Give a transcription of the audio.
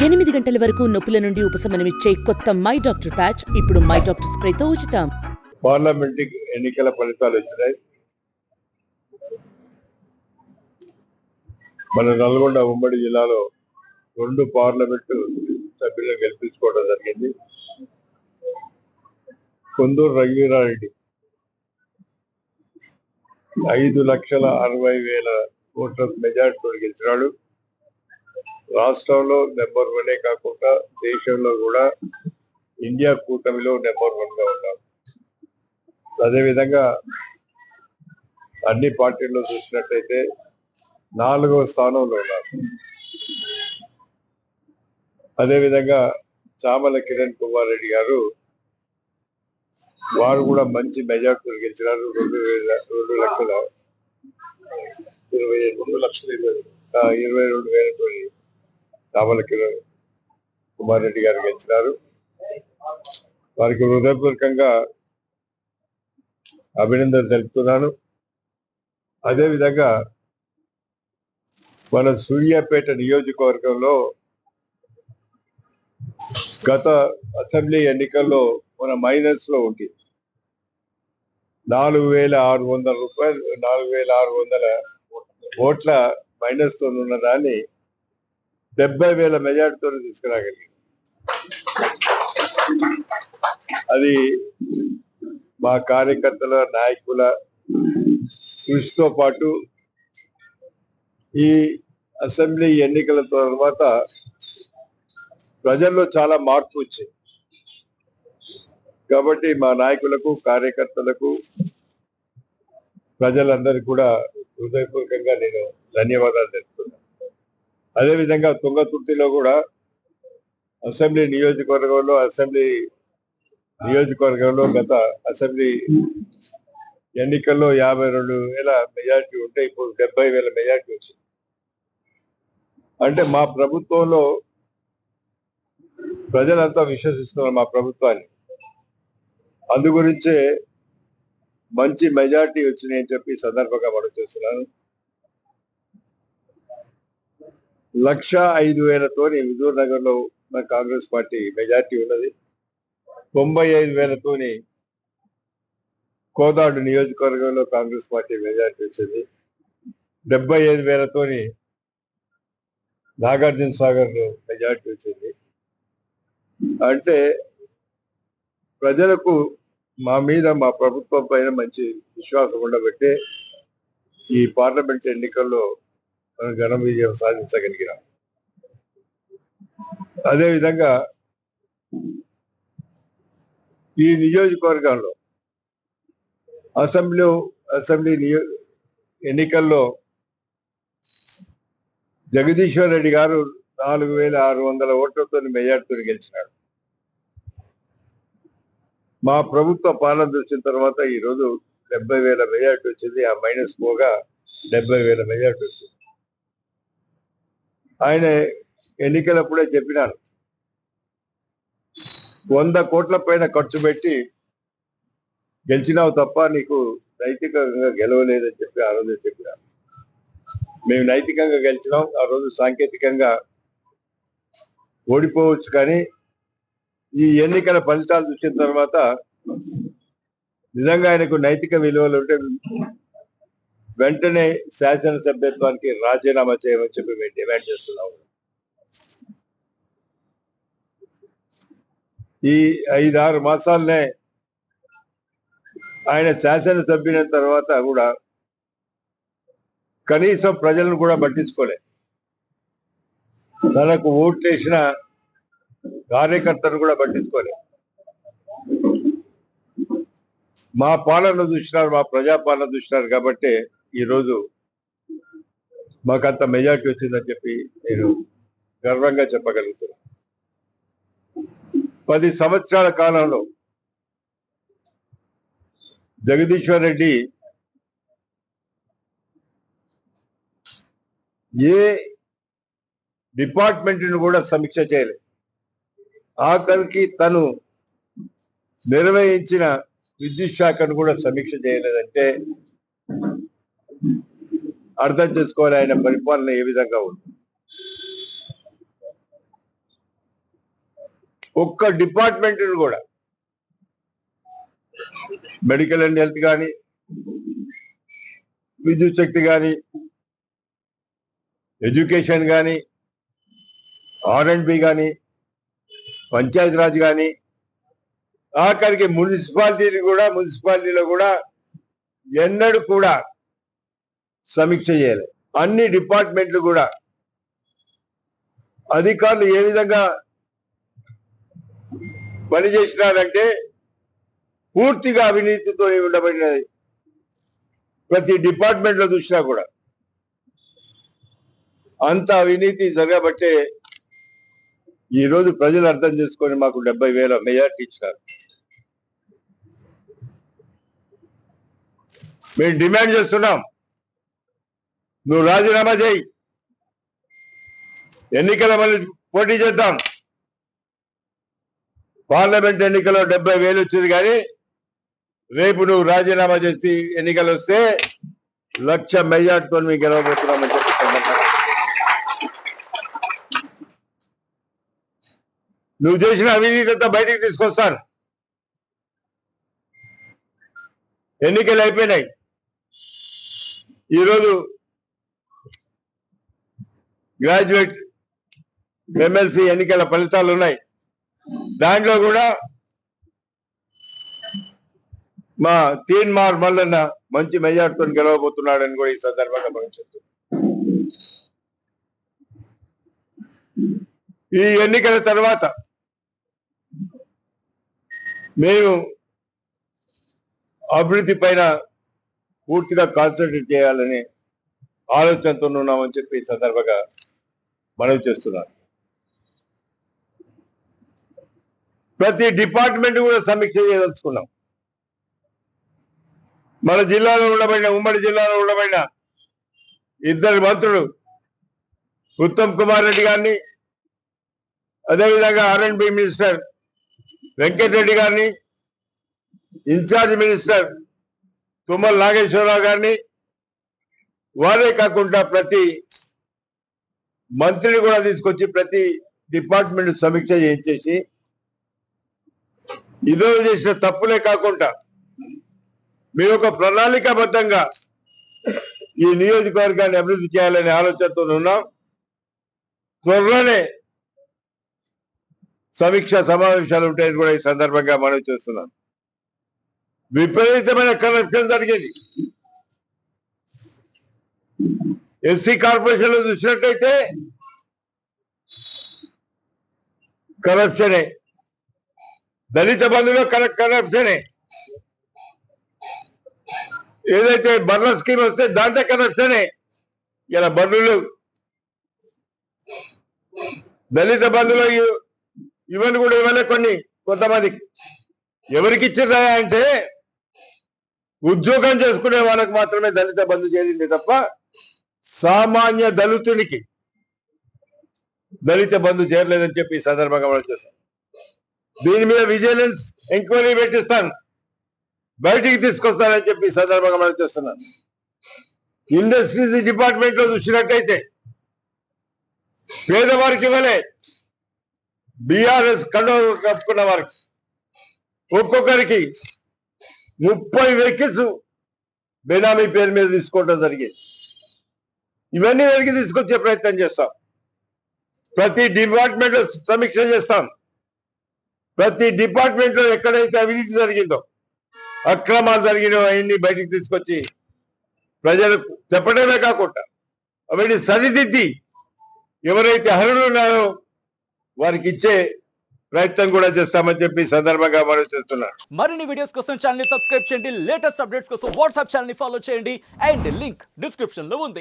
8 గంటల వరకు నొప్పుల నుండి ఉపశమనమిచ్చే కొత్త మై డాక్టర్ ప్యాచ్ ఇప్పుడు మై డాక్టర్ స్ప్రేతో ఉచితం. పార్లమెంట్ ఎన్నికల ఫలితాలు వచ్చినాయి. మన నల్గొండ ఉమ్మడి జిల్లాలో 2 పార్లమెంటు సభ్యులను గెలిపించుకోవడం జరిగింది. కొందూరు రంగీరారెడ్డి 5,60,000 ఓట్ల మెజార్టీతో గెలిచినాడు. రాష్ట్రంలో నెంబర్ 1 కాకుండా దేశంలో కూడా ఇండియా కూటమిలో నెంబర్ 1 గా ఉన్నాడు. అదేవిధంగా అన్ని పార్టీల్లో చూసినట్లయితే 4వ స్థానంలో ఉన్నారు. అదేవిధంగా చామల కిరణ్ కుమార్ రెడ్డి గారు వారు కూడా మంచి మెజార్టీతో గెలిచినారు. 2,22,000 చామల కిరణ్ కుమార్ రెడ్డి గారు గెలిచినారు. వారికి హృదయపూర్వకంగా అభినందన తెలుపుతున్నాను. అదేవిధంగా మన సూర్యాపేట నియోజకవర్గంలో గత అసెంబ్లీ ఎన్నికల్లో మన మైనస్ లో ఉంది. 4,600 ఓట్ల మైనస్ తో ఉన్న దాన్ని 70,000 మెజార్టీతో తీసుకురాగలిగింది. అది మా కార్యకర్తల నాయకుల కృషితో పాటు ఈ అసెంబ్లీ ఎన్నికల తర్వాత ప్రజల్లో చాలా మార్పు వచ్చింది. కాబట్టి మా నాయకులకు కార్యకర్తలకు ప్రజలందరికీ కూడా హృదయపూర్వకంగా నేను ధన్యవాదాలు తెలుపుతున్నాను. అదేవిధంగా తుంగతుర్తిలో కూడా అసెంబ్లీ నియోజకవర్గంలో గత అసెంబ్లీ ఎన్నికల్లో 52,000 మెజార్టీ ఉంటే ఇప్పుడు 70,000 మెజార్టీ వచ్చింది. అంటే మా ప్రభుత్వంలో ప్రజలంతా విశ్వసిస్తున్నారు మా ప్రభుత్వాన్ని. అందు గురించే మంచి మెజార్టీ వచ్చినాయని చెప్పి సందర్భంగా మనం చూస్తున్నాను. 1,05,000తోని హుజూర్ నగర్ లో మన కాంగ్రెస్ పార్టీ మెజార్టీ ఉన్నది. 95,000తోని కోదాడు నియోజకవర్గంలో కాంగ్రెస్ పార్టీ మెజార్టీ వచ్చింది. 75,000తోని నాగార్జున సాగర్ లో మెజార్టీ వచ్చింది. అంటే ప్రజలకు మా మీద మా ప్రభుత్వం పైన మంచి విశ్వాసం ఉండబట్టే ఈ పార్లమెంట్ ఎన్నికల్లో మనం ఘన విజయం సాధించగలిగినాం. అదేవిధంగా ఈ నియోజకవర్గంలో అసెంబ్లీ ఎన్నికల్లో జగదీశ్వర్ రెడ్డి గారు 4,600 ఓట్లతో మెజార్టీతో గెలిచినాడు. మా ప్రభుత్వ పాలన చూసిన తర్వాత ఈ రోజు 70,000 మెజార్టీ వచ్చింది. ఆ మైనస్ పోగా 70,000 మెజార్టీ వచ్చింది. ఆయన ఎన్నికలప్పుడే చెప్పినారు 100 కోట్ల పైన ఖర్చు పెట్టి గెలిచినావు తప్ప నీకు నైతికంగా గెలవలేదని చెప్పి ఆ రోజు చెప్పినారు. మేము నైతికంగా గెలిచినాం. ఆ రోజు సాంకేతికంగా ఓడిపోవచ్చు, కానీ ఈ ఎన్నికల ఫలితాలు చూసిన తర్వాత నిజంగా ఆయనకు నైతిక విలువలు ఉంటే వెంటనే శాసనసభ్యత్వానికి రాజీనామా చేయమని చెప్పి మేము డిమాండ్ చేస్తున్నాము. ఈ 5-6 మాసాలనే ఆయన శాసనసభ్యులైన తర్వాత కూడా కనీసం ప్రజలను కూడా పట్టించుకోలే. తనకు ఓట్లేసిన కార్యకర్తను కూడా పట్టించుకోలే. మా పాలన చూసినారు, మా ప్రజాపాలన చూసినారు కాబట్టి ఈరోజు మాకంత మెజార్టీ వచ్చిందని చెప్పి నేను గర్వంగా చెప్పగలుగుతున్నాను. 10 సంవత్సరాల కాలంలో జగదీశ్వర్ రెడ్డి ఏ డిపార్ట్మెంట్ను కూడా సమీక్ష చేయలేదు. ఆఖరికి తను నిర్వహించిన విద్యుత్ శాఖను కూడా సమీక్ష చేయలేదంటే అర్థం చేసుకోవాలి ఆయన పరిపాలన ఏ విధంగా ఉంది. ఒక్క డిపార్ట్మెంట్ కూడా మెడికల్ అండ్ హెల్త్ కానీ, విద్యుత్ శక్తి కానీ, ఎడ్యుకేషన్ కానీ, R&B కానీ, పంచాయతీరాజ్ కానీ, ఆఖరికి మున్సిపాలిటీలో కూడా ఎన్నడూ కూడా సమీక్ష చేయాలి. అన్ని డిపార్ట్మెంట్లు కూడా అధికారులు ఏ విధంగా పనిచేసినారంటే పూర్తిగా అవినీతితో ఉండబడినది. ప్రతి డిపార్ట్మెంట్ లో చూసినా కూడా అంత అవినీతి జరగబట్టే ఈ రోజు ప్రజలు అర్థం చేసుకొని మాకు 70,000 మెజార్టీ ఇచ్చినారు. మేము డిమాండ్ చేస్తున్నాం, నువ్వు రాజీనామా చేయి, ఎన్నికల మళ్ళీ పోటీ చేద్దాం. పార్లమెంట్ ఎన్నికల్లో 70,000 వచ్చింది, కానీ రేపు నువ్వు రాజీనామా చేసి ఎన్నికలు వస్తే 1,00,000 మెజార్టీతో మేము గెలవబోతున్నామని చెప్పి నువ్వు చేసిన అవినీతి అంతా బయటికి తీసుకొస్తాను. ఎన్నికలు అయిపోయినాయి. ఈరోజు గ్రాడ్యుయేట్ ఎమ్మెల్సీ ఎన్నికల ఫలితాలు ఉన్నాయి. దాంట్లో కూడా మా తీన్మార్ మల్లన్న మంచి మెజార్టీతో గెలవబోతున్నాడని కూడా ఈ సందర్భంగా మనం చెప్తున్నాం. ఈ ఎన్నికల తర్వాత మేము అభివృద్ధి పైన పూర్తిగా కాన్సన్ట్రేట్ చేయాలని ఆలోచనతో ఉన్నామని చెప్పి ఈ సందర్భంగా మనవి చేస్తున్నాను. ప్రతి డిపార్ట్మెంట్ కూడా సమీక్ష చేయదలుచుకున్నాం. మన జిల్లాలో ఉండబడిన, ఉమ్మడి జిల్లాలో ఉండబడిన 2 మంత్రులు ఉత్తమ్ కుమార్ రెడ్డి గారిని, అదేవిధంగా R&B మినిస్టర్ వెంకటరెడ్డి గారిని, ఇన్ఛార్జ్ మినిస్టర్ తుమ్మల నాగేశ్వరరావు గారిని, వారే కాకుండా ప్రతి మంత్రిని కూడా తీసుకొచ్చి ప్రతి డిపార్ట్మెంట్ సమీక్ష చేయించేసి ఇదో చేసిన తప్పులే కాకుండా మేము ఒక ప్రణాళికాబద్ధంగా ఈ నియోజకవర్గాన్ని అభివృద్ధి చేయాలనే ఆలోచనతో ఉన్నాం. త్వరలోనే సమీక్ష సమావేశాలు ఉంటాయని కూడా ఈ సందర్భంగా మనవి చేస్తున్నాం. విపరీతమైన కరప్షన్ జరిగింది. ఎస్సీ కార్పొరేషన్ లో చూసినట్టయితే కరప్షనే, దళిత బంధులో కరప్షనే, ఏదైతే బర్ల స్కీమ్ వస్తే దాంట్లో కరప్షనే. ఇలా బంధువులు దళిత బంధులో ఇవన్నీ కూడా ఇవ్వలే. కొంతమందికి ఎవరికి ఇచ్చిరా అంటే ఉద్యోగం చేసుకునే వాళ్ళకి మాత్రమే దళిత బంధు చేరింది తప్ప సామాన్య దళితునికి దళిత బంధు చేరలేదని చెప్పి ఈ సందర్భంగా మనం చేస్తాం. దీని మీద విజిలెన్స్ ఎంక్వైరీ పెట్టిస్తాను, బయటికి తీసుకొస్తానని చెప్పి ఈ సందర్భంగా మనం చేస్తున్నాను. ఇండస్ట్రీస్ డిపార్ట్మెంట్ లో చూసినట్టయితే పేదవారికి ఇవ్వలే, బీఆర్ఎస్ కండోరు కప్పుకున్న వారికి ఒక్కొక్కరికి 30 వెహికల్స్ బేనామీ పేరు మీద తీసుకోవడం జరిగింది. ఇవన్నీ వెనక్కి తీసుకొచ్చే ప్రయత్నం చేస్తాం. ప్రతి డిపార్ట్మెంట్ లో సమీక్ష చేస్తాం. ప్రతి డిపార్ట్మెంట్ లో ఎక్కడైతే అవినీతి జరిగిందో, అక్రమాలు జరిగినో అవన్నీ బయటికి తీసుకొచ్చి ప్రజలకు చెప్పడమే కాకుండా అవన్నీ సరిదిద్ది ఎవరైతే అర్హులు ఉన్నారో వారికి ఇచ్చే ప్రయత్నం కూడా చేస్తామని చెప్పి సందర్భంగా మనం చేస్తున్నాం. మరిన్ని వీడియోస్ కోసం ఛానల్ ని సబ్స్క్రైబ్ చేయండి, లేటెస్ట్ అప్డేట్స్ కోసం వాట్సాప్ ఛానల్ ని ఫాలో చేయండి అండ్ లింక్ డిస్క్రిప్షన్ లో ఉంది.